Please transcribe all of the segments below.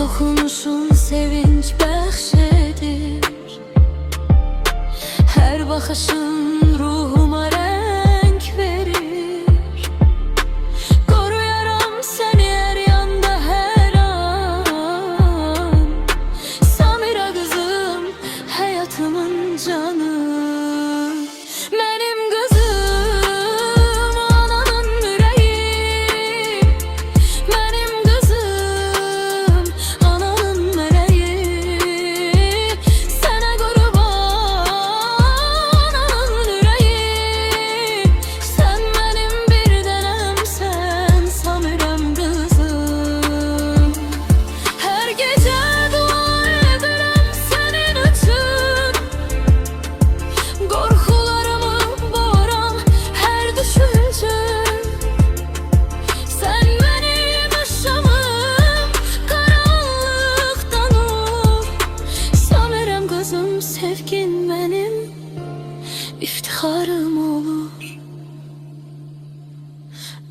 Toxunuşun sevinç bəxş edir. Hər baxışın ruhuma rəng verir. Qoruyaram səni hər yanda, hər an. Samira qızım, həyatımın canı. Mənim qızım, ananın ürəyi. Mənim qızım, ananın mələyi. Sənə qurban ananın ürəyi. Sən mənim bir dənəmsən, Samirəm qızım. Hər gecə dua edirəm sənin üçün. Qorxularımı boğuram hər düşüncə. Sən mənim ışığım, qaranlıqdan nur. Samirəm qızım, sevgin mənim iftixarım olur.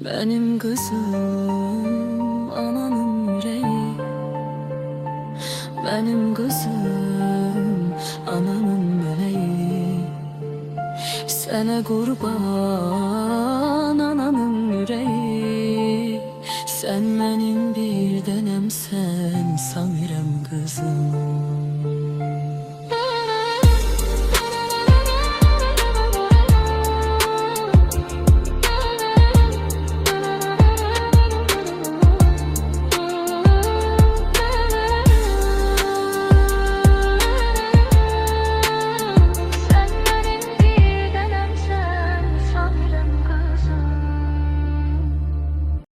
Mənim qızım, ananın ürəyi. Mənim qızım, ananın mələyi. Sənə qurban ananın ürəyi. Sən mənim bir dənəmsən, Samirəm qızım.